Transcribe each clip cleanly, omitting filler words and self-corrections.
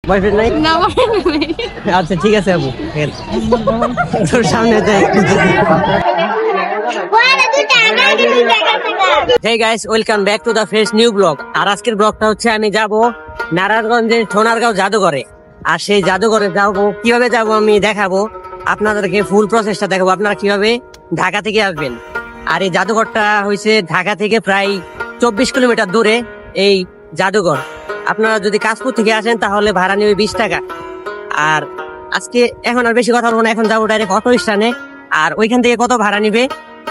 Boyfriend নাই? না boyfriend নেই। আচ্ছা ঠিক আছে আপু, তোর সামনে যাই। Hey guys, welcome back to the fresh new vlog. আর আজকের ব্লগটা হচ্ছে আমি যাব নারায়ণগঞ্জের সোনারগাঁও জাদুঘরে। আর সেই জাদুঘরে যাবো, কিভাবে যাব আমি দেখাবো আপনাদেরকে, ফুল প্রসেসটা দেখাবো আপনারা কিভাবে ঢাকা থেকে আসবেন। আর এই জাদুঘরটা হয়েছে ঢাকা থেকে প্রায় 24 কিলোমিটার দূরে এই জাদুঘর। আপনারা যদি কাশপুর থেকে আসেন তাহলে ভাড়া নেবে 20 টাকা। আর আজকে এখন আর বেশি কথা বলবো না, এখন যাবো ডাইরেক্ট অটো স্ট্যান্ডে। আর ওইখান থেকে কত ভাড়া নিবে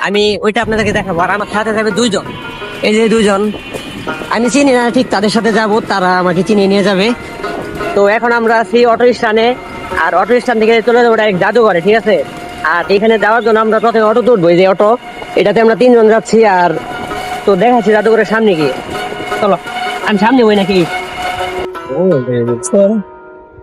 আমি ওইটা আপনাদেরকে দেখাবো। আর আমার সাথে যাবে দুইজন, এই যে দুইজন আমি চিনি না ঠিক, তাদের সাথে যাব, তারা আমাকে চিনি নিয়ে যাবে। তো এখন আমরা আছি অটো স্ট্যান্ডে, আর অটো স্ট্যান্ড থেকে চলে যাবো ডাইরেক্ট জাদুঘরে, ঠিক আছে। আর এখানে যাওয়ার জন্য আমরা প্রথমে অটো উঠবো, এই যে অটো, এটাতে আমরা 3 জন যাচ্ছি। আর তো দেখাচ্ছি জাদুঘরের সামনে গিয়ে, চলো আমি সামনে হই নাকি।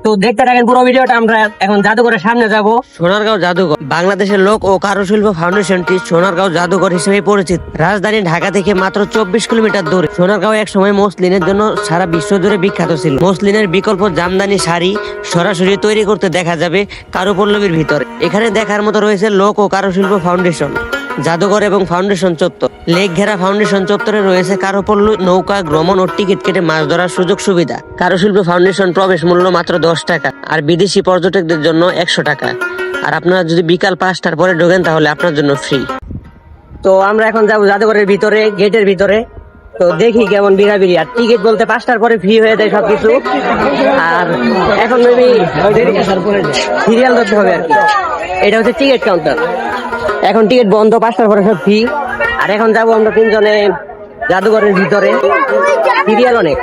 তো দেখতে থাকেন পুরো ভিডিওটা। আমরা এখন জাদুঘরের সামনে যাব। সোনারগাঁও জাদুঘর বাংলাদেশের লোক ও কারুশিল্প ফাউন্ডেশনটি সোনারগাঁও জাদুঘর হিসেবে পরিচিত। রাজধানী ঢাকা থেকে মাত্র 24 কিলোমিটার দূরে। সোনারগাঁও এক সময় মসলিনের জন্য সারা বিশ্ব জুড়ে বিখ্যাত ছিল। মসলিনের বিকল্প জামদানি শাড়ি সরাসরি তৈরি করতে দেখা যাবে কারুপল্লবীর ভিতরে। এখানে দেখার মতো রয়েছে লোক ও কারুশিল্প ফাউন্ডেশন জাদুঘর এবং ফাউন্ডেশন চত্বর। লেক ঘেরা ফাউন্ডেশন চত্বরে রয়েছে কারুপল্লু, নৌকা, ভ্রমণ ও টিকিট কেটে মাছ ধরার সুযোগ সুবিধা। কারুশিল্প ফাউন্ডেশন প্রবেশ মূল্য মাত্র 10 টাকা, আর বিদেশি পর্যটকদের জন্য 100 টাকা। আর আপনারা যদি বিকাল 5টার পরে ঢোকেন তাহলে আপনার জন্য ফ্রি। তো আমরা এখন যাবো জাদুঘরের ভিতরে, গেটের ভিতরে। তো দেখি কেমন বিড়াবিড়ি। আর টিকিট বলতে 5টার পরে ফ্রি হয়ে যায় সবকিছু। আর এখন মেবি সিরিয়াল ধরতে হবে আর কি। এটা হচ্ছে টিকিট কাউন্টার। এখন টিকিট বন্ধ, 5টার পরে সব ফ্রি। আর এখন যাবো আমরা 3 জনে জাদুঘরের ভিতরে। সিরিয়াল অনেক।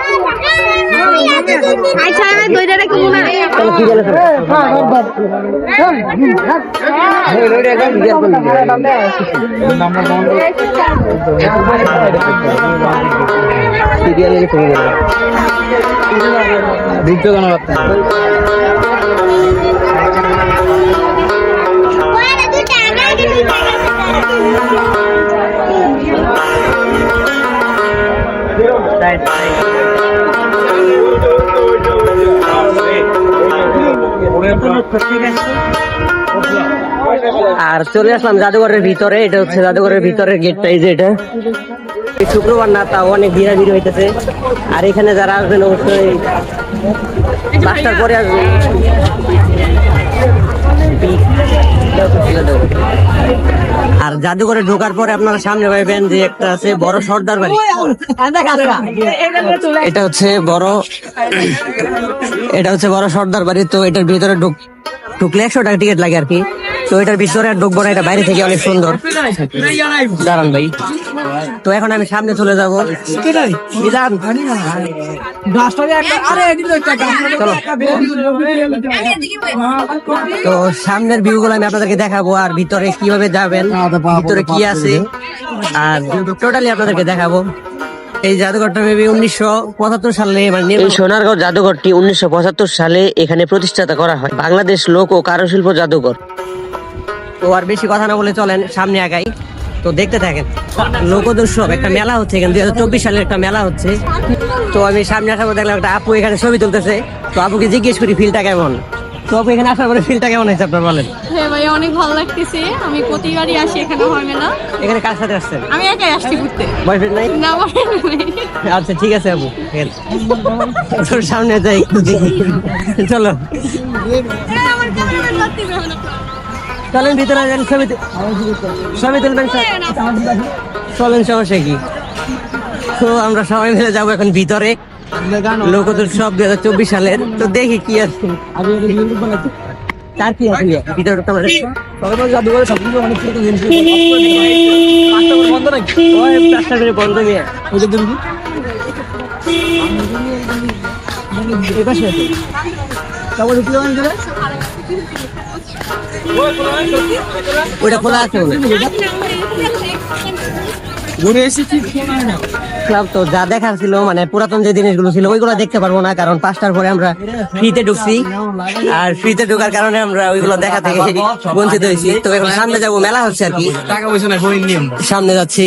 আর চলে আসলাম জাদুঘরের ভিতরে। এটা হচ্ছে জাদুঘরের ভিতরের গেটটা, এই যে এটা। শুক্রবার না, তাও অনেক ভিড়াভিড়ি হইতেছে। আর এখানে যারা আসবেন অবশ্যই 5টার পরে আসবেন। আর জাদুঘরে ঢোকার পরে আপনারা সামনে পাইবেন যে একটা আছে বড় সর্দার বাড়ি। এটা হচ্ছে বড় সর্দার বাড়ি। তো এটার ভিতরে ঢুকলে 100 টাকা টিকিট লাগে আর কি। তো এটার ভিতরে আর ঢুকবো না, এটা বাইরে থেকে অনেক সুন্দর। দাঁড়ান ভাই। তো এখন আমি সামনে চলে যাবো। তো সামনের ভিউ গুলো আমি আপনাদেরকে দেখাবো, আর ভিতরে কিভাবে যাবেন, ভিতরে কি আছে, আর টোটালি আপনাদেরকে দেখাবো। এই জাদুঘরটা মেবি 1975 সালে, মানে এই সোনারগাঁও জাদুঘরটি 1975 সালে এখানে প্রতিষ্ঠাতা করা হয়। বাংলাদেশ লোক ও কারুশিল্প জাদুঘর। তো আর বেশি কথা না বলে চলেন সামনে আগাই। তো দেখতে থাকেন। লোকদর্শক একটা মেলা হচ্ছে এখানে, 2024 সালের একটা মেলা হচ্ছে। তো আমি সামনে আসার পর দেখলাম একটা আপু এখানে ছবি তুলতেছে। তো আপুকে জিজ্ঞেস করি ফিলটা কেমন। তো আপু এখানে আসার পরে ফিলটা কেমন হয়েছে আপনার বলেন? হ্যাঁ ভাই, অনেক ভালো লাগতেছে। আমি প্রতিবারই আসি, এখানে হয় মেলা। এখানে কার সাথে আসছেন? আমি একাই আসছি ঘুরতে। বয়ফ্রেন্ড নাই? না boyfriend নেই। আচ্ছা ঠিক আছে আপু, তোর সামনে যাই, চলো আমার ক্যামেরাম্যান লাগবে এখন। চলেন ভিতরে, ছবি তুলবেন, চলেন, সমস্যা কি। তো আমরা সবাই মিলে যাবো এখন ভিতরে, লোকোৎসব 2024 সালের। তো দেখি কি আছে, তার কি আছে ভিতরে। বন্ধ নিয়ে ওটা খোলা আছে। ক্লাব তো যা দেখার ছিল, মানে পুরাতন যে জিনিসগুলো ছিল ওইগুলো দেখতে পারবো না, কারণ 5টার পরে আমরা ফ্রিতে ঢুকছি। আর ফ্রিতে ঢোকার কারণে আমরা ওইগুলো দেখা থেকে বঞ্চিত হয়েছি। তো এখন সামনে যাবো, মেলা হচ্ছে আর কি, সামনে যাচ্ছি।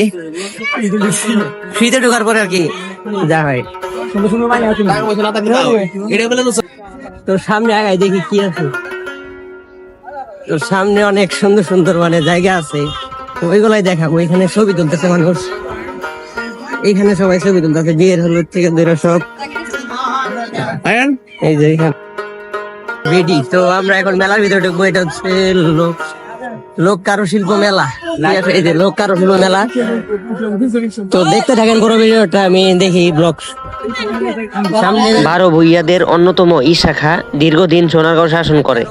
ফ্রিতে ঢোকার পরে আর কি যা হয়। তো সামনে আগায় দেখি কি আছে। তো সামনে অনেক সুন্দর সুন্দর মানে জায়গা আছে, তো ওইগুলাই দেখাবো। এখানে ছবি তুলতেছে মানুষ, এখানে সবাই ছবি তুলতেছে বিয়ের হলুদ থেকে ধরে সব। এই যে এখানে রেডি। তো আমরা এখন মেলার ভিতরে ঢুকবো। এটা হচ্ছে লোক লোক কারুশিল্প মেলা, ঠিক আছে? এই যে লোক কারুশিল্প মেলা। তো দেখতে থাকেন পুরো ভিডিওটা, আমি দেখি ব্লগ। সামনে 12 ভূঁইয়াদের অন্যতম এই শাখা দীর্ঘদিন সোনারগাঁও শাসন করে।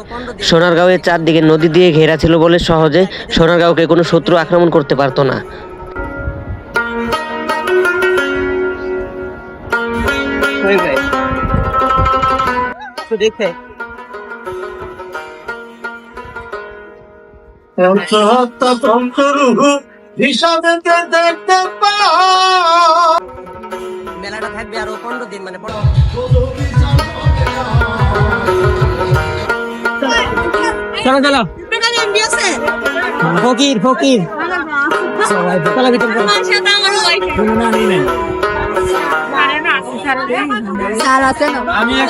সোনারগাঁওয়ের চারদিকে নদী দিয়ে ঘেরা ছিল বলে সহজে সোনারগাঁওকে কোনো শত্রু আক্রমণ করতে পারতো না। দেখে মেলাটা থাকবে আরো 15 দিন, মানে চলো চলো ফকির ফকির চলো ভিতরে আমি আর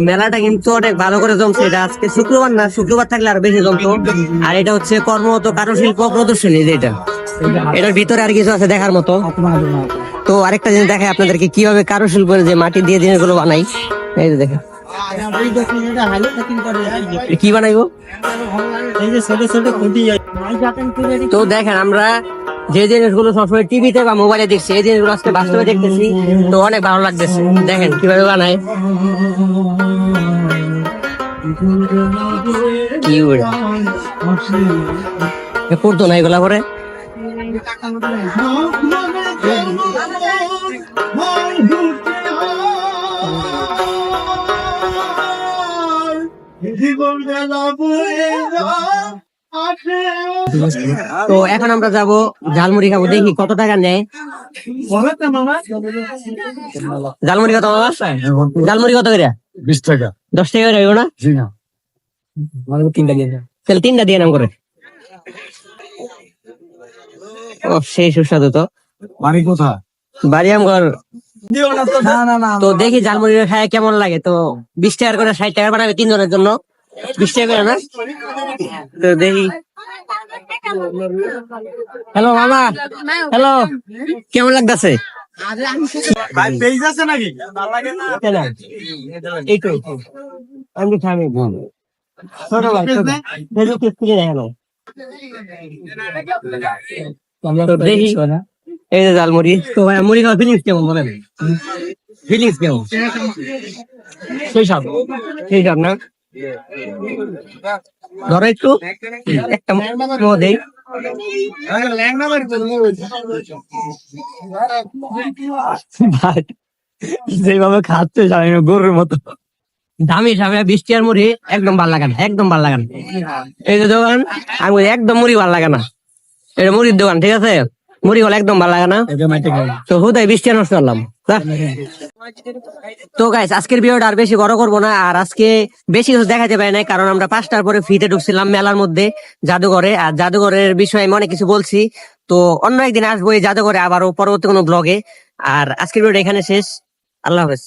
মেলাটা কিন্তু অনেক ভালো করে জমছে। এটা আজকে শুক্রবার না, শুক্রবার থাকলে আরো বেশি জমতো। আর এটা হচ্ছে কর্মরত কারুশিল্প প্রদর্শনী, যেটা এটার ভিতরে আর কিছু আছে দেখার মতো। তো আরেকটা জিনিস দেখাই আপনাদেরকে, কিভাবে কারুশিল্পের যে মাটি দিয়ে জিনিসগুলো বানাই। এই যে দেখেন কি বানাইবো। তো দেখেন আমরা যে জিনিসগুলো সবসময় টিভিতে বা মোবাইলে দেখছি, এই জিনিসগুলো আজকে বাস্তবে দেখতেছি, তো অনেক ভালো লাগতেছে। দেখেন কিভাবে বানায়, কি করতো না এগুলা করে। তো এখন আমরা যাব ঝালমুড়ি খাবো, দেখি কত টাকা নেয়। ঝালমুড়ি কত বাবা? ঝালমুড়ি কত করে? 20 টাকা। 10 টাকা করে হইবো না? জি না, তিনটা দিয়ে তাহলে 3টা দিয়ে নাম করে। ও সেই সুস্বাদু। তো বাড়ি কোথায়? বাড়ি আমগর। তো দেখি ঝালমুড়ি খায় কেমন লাগে। তো 20 টাকা করে 60 টাকা বানাবে 3 জনের জন্য, 20 টাকা করে না? তো দেখি। হ্যালো মামা, হ্যালো, কেমন লাগতেছে? ভাই পেজ আছে নাকি? এই তো আমি খামি ছোট ভাই, ছোট ফেসবুক পেজ থেকে দেখানো। তো দেখি এই যে ঝালমুড়ি। তো ভাই মুড়ি খাওয়ার ফিলিংস কেমন বলেন? ফিলিংস কেমন? সেই সব না? ধরো একটু একটা দেই। যেভাবে খাচ্ছে জানি না, গরুর মতো দামি হিসাবে 20 টাকার মুড়ি একদম ভাল লাগে না, একদম ভাল লাগে না। এই যে দোকান, আমি একদম মুড়ি ভাল লাগে না। এটা মুড়ির দোকান, ঠিক আছে? মুড়ি হলে একদম ভালো লাগে না। তো হুদাই 20 টাকা নষ্ট করলাম। তো গাইস আজকের ভিডিওটা আর বেশি বড় করবো না। আর আজকে বেশি কিছু দেখাতে পারি নাই, কারণ আমরা 5টার পরে ফ্রিতে ঢুকছিলাম মেলার মধ্যে জাদুঘরে। আর জাদুঘরের বিষয়ে আমি অনেক কিছু বলছি। তো অন্য একদিন আসবো এই জাদুঘরে আবারও পরবর্তী কোনো ব্লগে। আর আজকের ভিডিওটা এখানে শেষ। আল্লাহ হাফেজ।